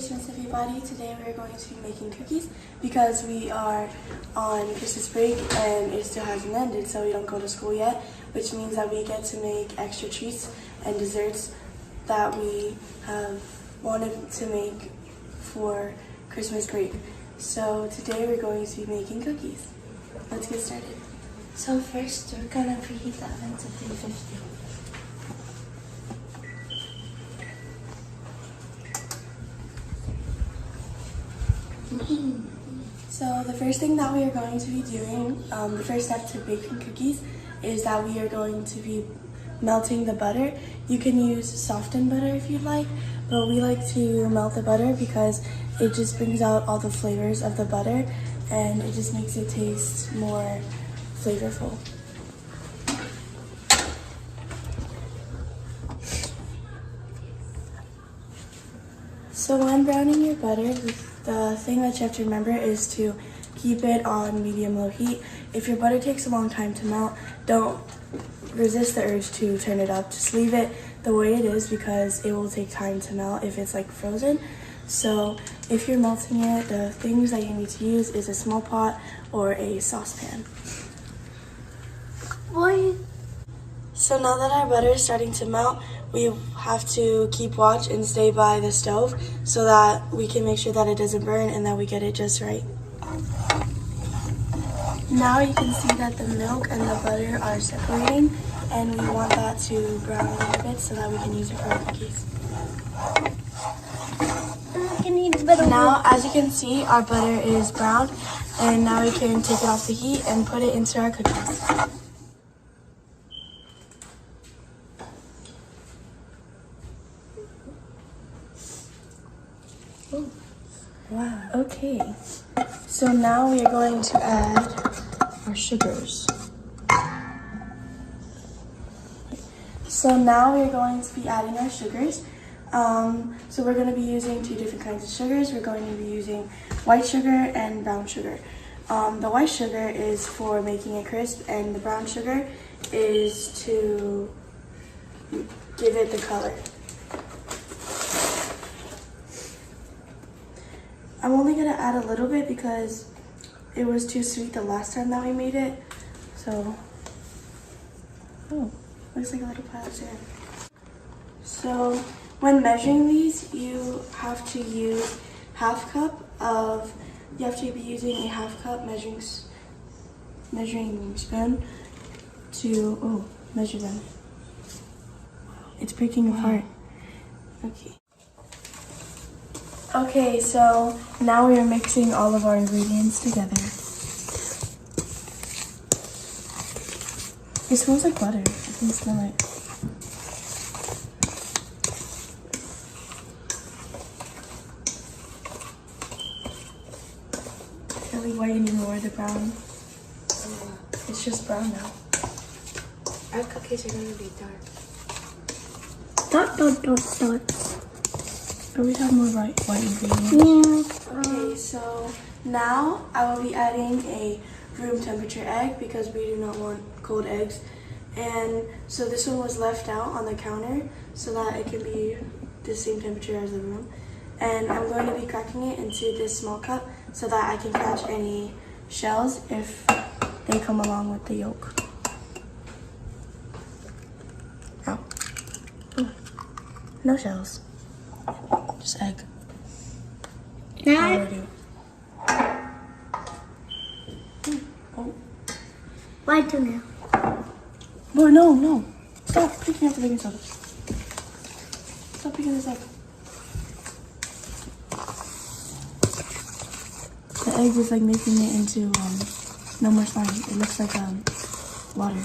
Christmas, everybody. Today we're going to be making cookies because we are on Christmas break and it still hasn't ended, so we don't go to school yet, which means that we get to make extra treats and desserts that we have wanted to make for Christmas break. So today we're going to be making cookies. Let's get started. So first we're gonna preheat the oven to 350. So the first thing that we are going to be doing, the first step to baking cookies, is that we are going to be melting the butter. You can use softened butter if you'd like, but we like to melt the butter because it just brings out all the flavors of the butter and it just makes it taste more flavorful. So when browning your butter, the thing that you have to remember is to keep it on medium-low heat. If your butter takes a long time to melt, don't resist the urge to turn it up. Just leave it the way it is because it will take time to melt if it's like frozen. So if you're melting it, the things that you need to use is a small pot or a saucepan. Why? So now that our butter is starting to melt, we have to keep watch and stay by the stove so that we can make sure that it doesn't burn and that we get it just right. Now you can see that the milk and the butter are separating, and we want that to brown a little bit so that we can use it for our cookies. Now, as you can see, our butter is brown, and now we can take it off the heat and put it into our cookies. Wow. Okay, so now we are going to add our sugars. So now we're going to be adding our sugars. So we're going to be using two different kinds of sugars. We're going to be using white sugar and brown sugar. The white sugar is for making it crisp, and the brown sugar is to give it the color. I'm only going to add a little bit because it was too sweet the last time that we made it. So, looks like a little pile of sand. So, when measuring these, you have to use you have to be using a half cup measuring spoon to, measure them. It's breaking apart. Okay. Okay, so now we are mixing all of our ingredients together. It smells like butter. I can smell it. Can we whiten more the brown? It's just brown now. Our cookies are gonna be dark. Dot. But we have more white ingredients. Yeah. Okay, so now I will be adding a room temperature egg because we do not want cold eggs. And so this one was left out on the counter so that it can be the same temperature as the room. And I'm going to be cracking it into this small cup so that I can catch any shells if they come along with the yolk. Ow. Ooh. No shells. Just egg. Now, why do now? Boy, no. Stop picking up the baking soda. Stop picking this up. The egg is like making it into no more slime. It looks like water.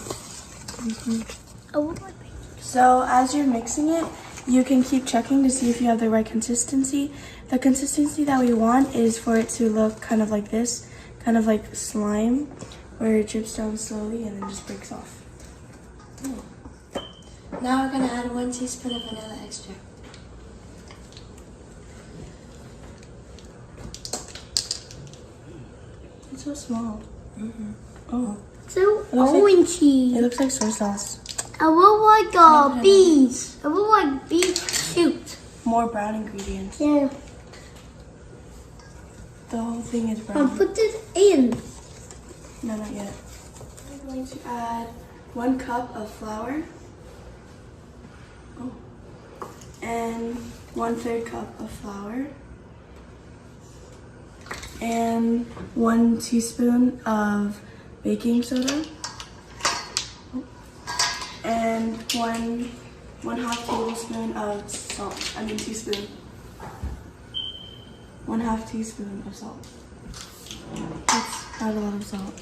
So as you're mixing it, you can keep checking to see if you have the right consistency. The consistency that we want is for it to look kind of like this, kind of like slime, where it drips down slowly and then just breaks off. Now we're gonna add 1 teaspoon of vanilla extract. It's so small. Oh. So orangey. It looks like soy sauce. I would like beans. I would like beet shoot. More brown ingredients. Yeah. the whole thing is brown. Put it in. No, not yet. I'm going to add 1 cup of flour. Oh. And 1/3 cup of flour. And 1 teaspoon of baking soda. And 1/2 tablespoon of salt. Teaspoon. 1/2 teaspoon of salt. That's not a lot of salt.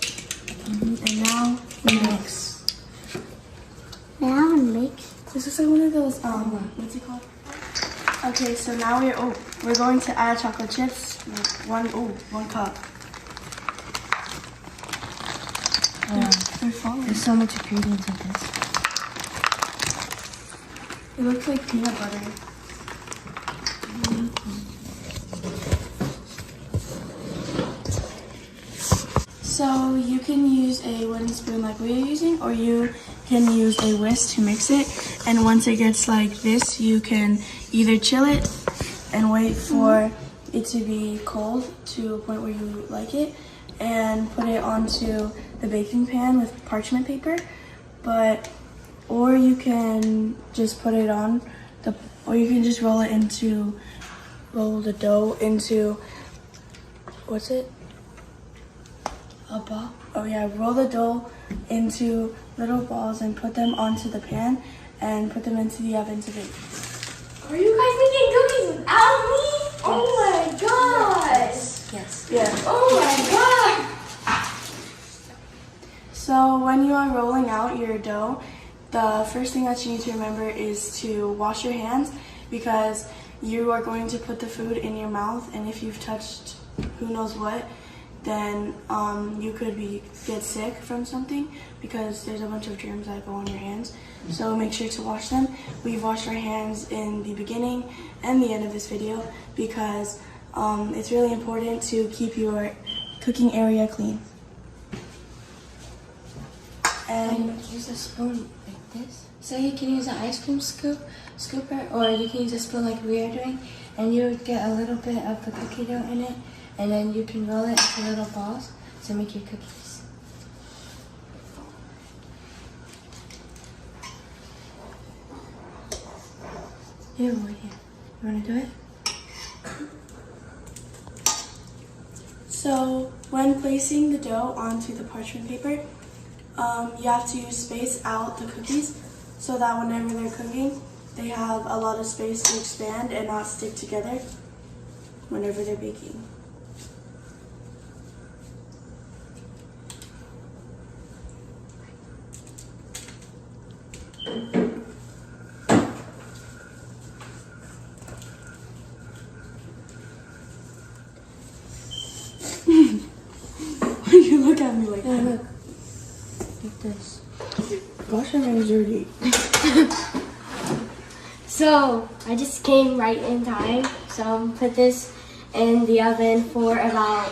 And now we mix. Now mix. This is like one of those what's it called? Okay, so now we're going to add chocolate chips. 1 cup. They're falling. There's so much ingredients in this. It looks like peanut butter. So you can use a wooden spoon like we are using, or you can use a whisk to mix it. And once it gets like this, you can either chill it and wait for it to be cold to a point where you like it, and put it onto the baking pan with parchment paper. Or you can just put it on or you can just roll the dough into, what's it? A ball? Oh yeah, roll the dough into little balls and put them onto the pan and put them into the oven to bake. Are you guys making cookies without me? Oh my gosh! Yes. Yeah. Oh my god! So when you are rolling out your dough, the first thing that you need to remember is to wash your hands, because you are going to put the food in your mouth, and if you've touched who knows what, then you could get sick from something, because there's a bunch of germs that go on your hands. So make sure to wash them. We've washed our hands in the beginning and the end of this video, because it's really important to keep your cooking area clean. And use a spoon like this. So you can use an ice cream scooper, or you can use a spoon like we are doing, and you would get a little bit of the cookie dough in it, and then you can roll it into little balls to make your cookies. Here, over here. You want to do it? so when placing the dough onto the parchment paper, you have to space out the cookies so that whenever they're cooking, they have a lot of space to expand and not stick together whenever they're baking. Why do you look at me like that? Look. Like this. Gosh, your hands dirty. So I just came right in time. So put this in the oven for about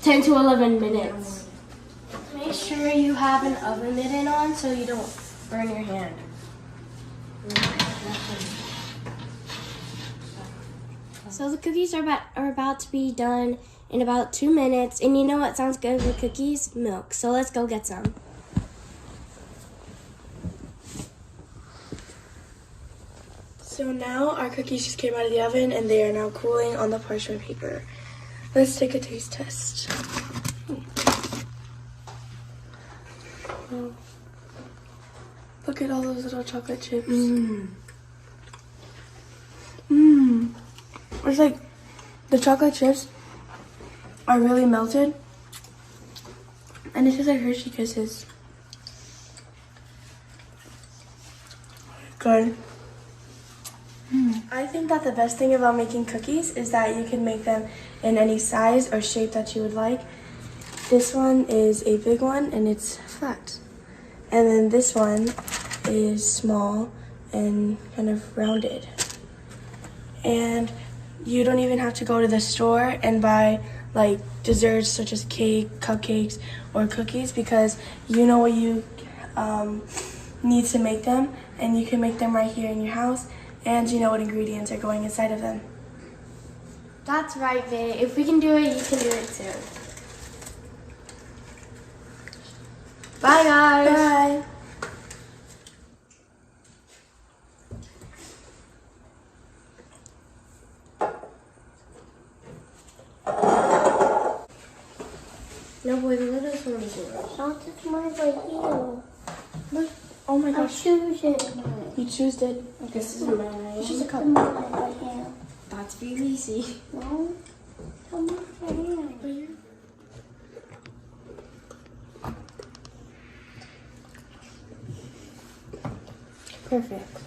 10 to 11 minutes. Make sure you have an oven mitting on so you don't burn your hand. So the cookies are about to be done in about 2 minutes. And you know what sounds good with cookies? Milk. So let's go get some. So now our cookies just came out of the oven and they are now cooling on the parchment paper. Let's take a taste test. Oh. Look at all those little chocolate chips. It's like the chocolate chips are really melted, and it tastes like Hershey Kisses. Good. I think that the best thing about making cookies is that you can make them in any size or shape that you would like. This one is a big one and it's flat. And then this one is small and kind of rounded. And you don't even have to go to the store and buy like desserts such as cake, cupcakes, or cookies, because you know what you need to make them, and you can make them right here in your house, and you know what ingredients are going inside of them. That's right, Vay. If we can do it, you can do it too. Bye, guys. Bye. No, boy, the littlest one is yours. I'll touch mine right here. Look. Oh my I'll gosh. choose it. You choose it. Okay. This is mine. She's a cup. Mine right here. That's very easy. No? Come on, right here. Perfect.